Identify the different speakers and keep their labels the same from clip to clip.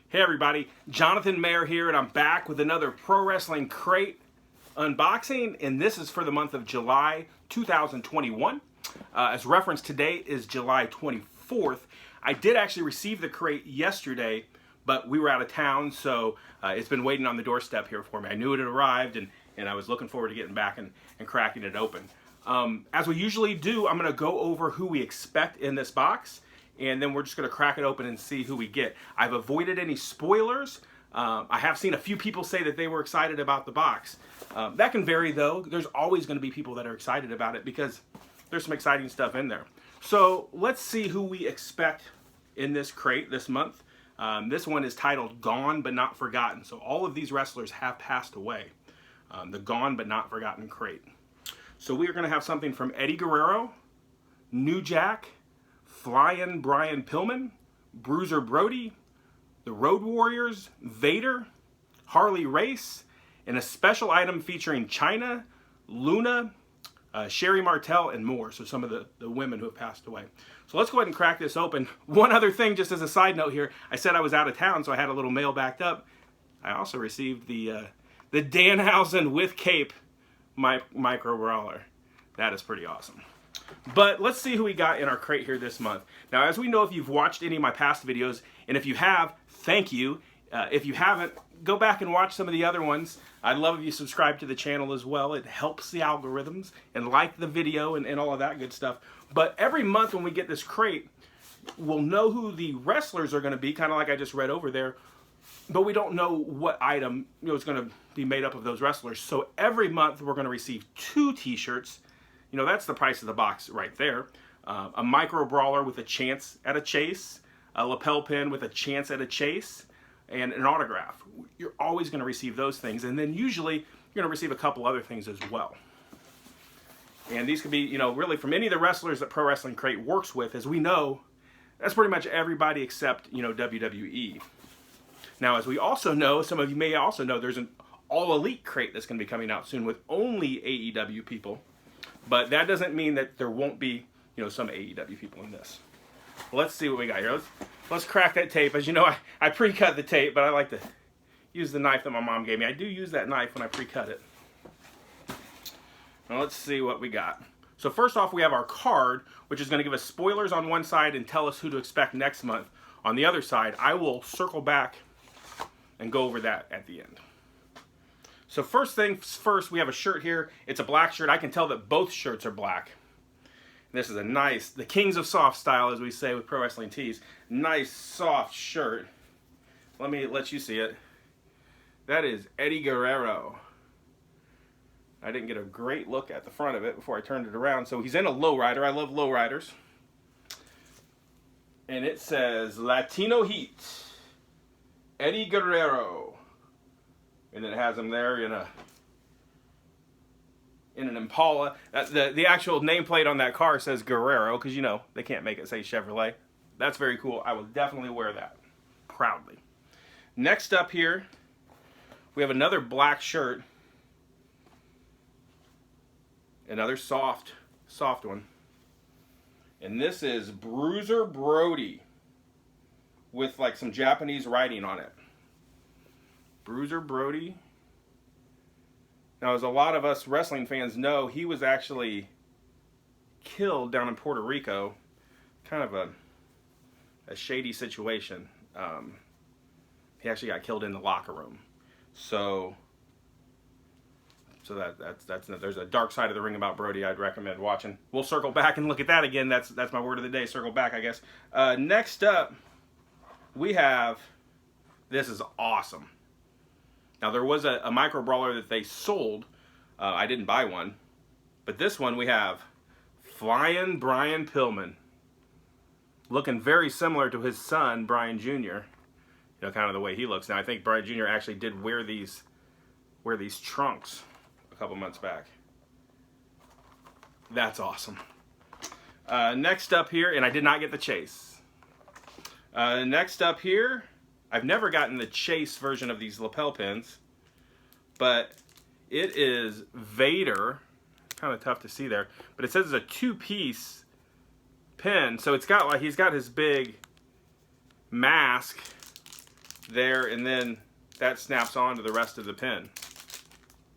Speaker 1: Hey everybody, Jonathan Mayer here, and I'm back with another Pro Wrestling Crate unboxing, and this is for the month of July 2021. As referenced, today is July 24th. I did actually receive the crate yesterday, but we were out of town, so it's been waiting on the doorstep here for me. I knew it had arrived, and I was looking forward to getting back and cracking it open. As we usually do, I'm going to go over who we expect in this box, and then we're just going to crack it open and see who we get. I've avoided any spoilers. I have seen a few people say that they were excited about the box. That can vary though. There's always going to be people that are excited about it because there's some exciting stuff in there. So let's see who we expect in this crate this month. This one is titled Gone But Not Forgotten. So all of these wrestlers have passed away. The Gone But Not Forgotten crate. So we are going to have something from Eddie Guerrero, New Jack, Flying Brian Pillman, Bruiser Brody, the Road Warriors, Vader, Harley Race, and a special item featuring Chyna, Luna, Sherry Martel, and more. So some of the women who have passed away. So let's go ahead and crack this open. One other thing, just as a side note here, I said I was out of town, so I had a little mail backed up. I also received the Danhausen with cape Micro Brawler. That is pretty awesome. But let's see who we got in our crate here this month. Now, as we know, if you've watched any of my past videos, and if you have, thank you. If you haven't, go back and watch some of the other ones. I'd love if you subscribe to the channel as well. It helps the algorithms, and like the video and all of that good stuff. But every month when we get this crate, we'll know who the wrestlers are going to be, kind of like I just read over there. But we don't know what item is going to be made up of those wrestlers. So every month we're going to receive 2 t-shirts. That's the price of the box right there. A Micro Brawler with a chance at a chase, a lapel pin with a chance at a chase, and an autograph. You're always going to receive those things, and then usually you're going to receive a couple other things as well. And these could be, really from any of the wrestlers that Pro Wrestling Crate works with. As we know, that's pretty much everybody except, WWE. Now, as we also know, some of you may also know, there's an All Elite crate that's going to be coming out soon with only AEW people. But that doesn't mean that there won't be, some AEW people in this. Let's see what we got here. Let's crack that tape. As you know, I pre-cut the tape, but I like to use the knife that my mom gave me. I do use that knife when I pre-cut it. Now let's see what we got. So first off, we have our card, which is going to give us spoilers on one side and tell us who to expect next month. On the other side, I will circle back and go over that at the end. So first things first, we have a shirt here. It's a black shirt. I can tell that both shirts are black. This is a nice, the Kings of Soft style, as we say with Pro Wrestling Tees. Nice, soft shirt. Let me let you see it. That is Eddie Guerrero. I didn't get a great look at the front of it before I turned it around. So he's in a lowrider. I love lowriders. And it says Latino Heat, Eddie Guerrero. And it has him there in an Impala. The actual nameplate on that car says Guerrero, because they can't make it say Chevrolet. That's very cool. I will definitely wear that proudly. Next up here, we have another black shirt. Another soft one. And this is Bruiser Brody with like some Japanese writing on it. Bruiser Brody. Now, as a lot of us wrestling fans know, he was actually killed down in Puerto Rico. Kind of a shady situation. He actually got killed in the locker room. So that's there's a dark side of the ring about Brody I'd recommend watching. We'll circle back and look at that again. That's my word of the day. Circle back, I guess. Next up, we have, this is awesome. Now, there was a Micro Brawler that they sold. I didn't buy one. But this one we have Flying Brian Pillman. Looking very similar to his son, Brian Jr. Kind of the way he looks. Now, I think Brian Jr. actually did wear these trunks a couple months back. That's awesome. Next up here, and I did not get the chase. Next up here, I've never gotten the chase version of these lapel pins, but it is Vader. Kind of tough to see there, but it says it's a 2-piece pin, so it's got like he's got his big mask there, and then that snaps on to the rest of the pin.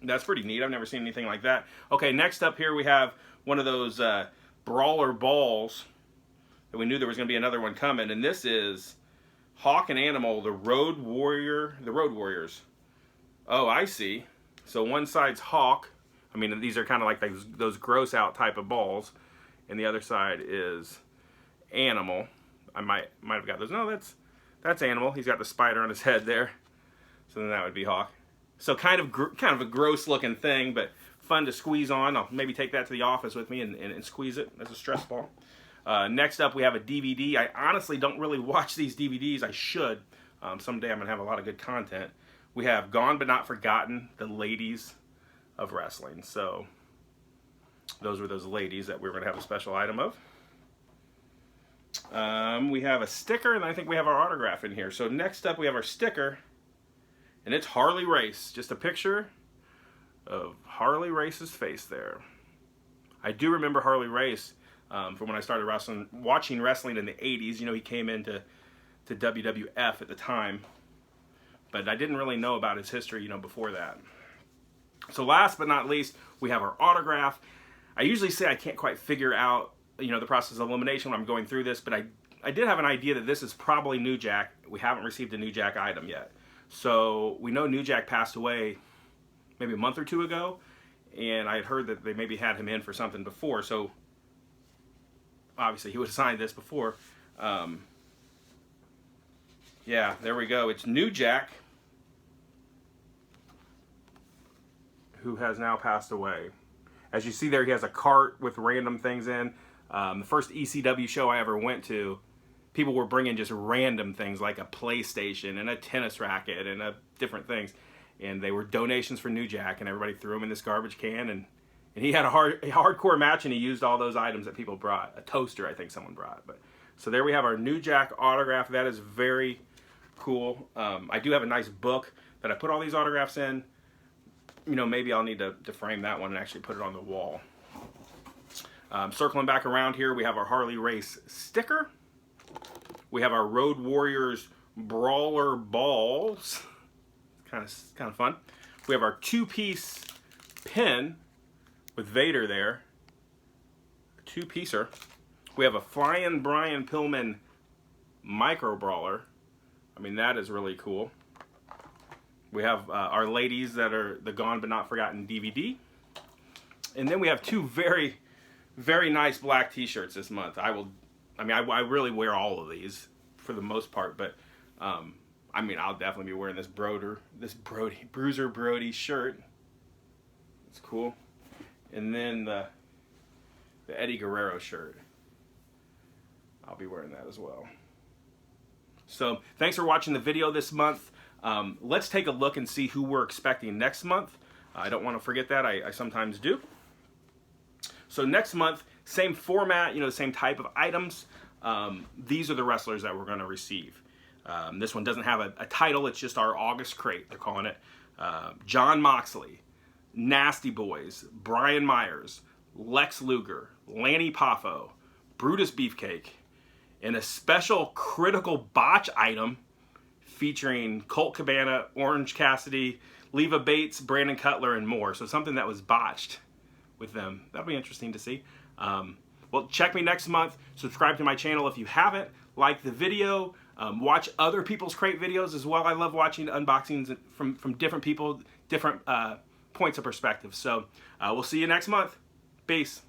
Speaker 1: That's pretty neat. I've never seen anything like that. Okay, next up here we have one of those brawler balls that we knew there was going to be another one coming, and this is Hawk and Animal, the Road Warriors. Oh, I see. So one side's Hawk. I mean, these are kind of like those gross out type of balls, and the other side is Animal. I might have got those. No, that's Animal. He's got the spider on his head there. So then that would be Hawk. So kind of a gross looking thing, but fun to squeeze on. I'll maybe take that to the office with me and squeeze it as a stress ball. Next up we have a DVD. I honestly don't really watch these DVDs. I should. Someday I'm going to have a lot of good content. We have Gone But Not Forgotten, the ladies of wrestling. So those were those ladies that we were going to have a special item of. We have a sticker, and I think we have our autograph in here. So next up we have our sticker. And it's Harley Race, just a picture of Harley Race's face there. I do remember Harley Race from when I started watching wrestling in the 80s. You know, he came into WWF at the time, but I didn't really know about his history, you know, before that. So last but not least, we have our autograph. I usually say I can't quite figure out, you know, the process of elimination when I'm going through this, but I did have an idea that this is probably New Jack. We haven't received a New Jack item yet. So we know New Jack passed away maybe a month or two ago, and I had heard that they maybe had him in for something before, so obviously he would have signed this before. Yeah, there we go. It's New Jack, who has now passed away. As you see there, he has a cart with random things in. The first ECW show I ever went to, people were bringing just random things like a PlayStation and a tennis racket and different things. And they were donations for New Jack, and everybody threw them in this garbage can. And he had a hardcore match, and he used all those items that people brought. A toaster, I think someone brought. So there we have our New Jack autograph. That is very cool. I do have a nice book that I put all these autographs in. You know, maybe I'll need to frame that one and actually put it on the wall. Circling back around here, we have our Harley Race sticker. We have our Road Warriors Brawler balls. Kind of fun. We have our two-piece pin with Vader there. Two-piecer. We have a Flying Brian Pillman Micro Brawler. I mean, that is really cool. We have our ladies that are the Gone But Not Forgotten DVD. And then we have two very, very nice black t-shirts this month. I really wear all of these for the most part, but I mean, I'll definitely be wearing this Bruiser Brody shirt. It's cool. And then the Eddie Guerrero shirt. I'll be wearing that as well. So thanks for watching the video this month. Let's take a look and see who we're expecting next month. I don't want to forget that. I sometimes do. So next month, same format, you know, the same type of items. These are the wrestlers that we're going to receive. This one doesn't have a title. It's just our August crate, they're calling it. John Moxley, Nasty Boys, Brian Myers, Lex Luger, Lanny Poffo, Brutus Beefcake, and a special critical botch item featuring Colt Cabana, Orange Cassidy, Leva Bates, Brandon Cutler, and more. So something that was botched with them. That'll be interesting to see. Well, check me next month. Subscribe to my channel if you haven't. Like the video. Watch other people's crate videos as well. I love watching unboxings from different people, different points of perspective. So we'll see you next month. Peace.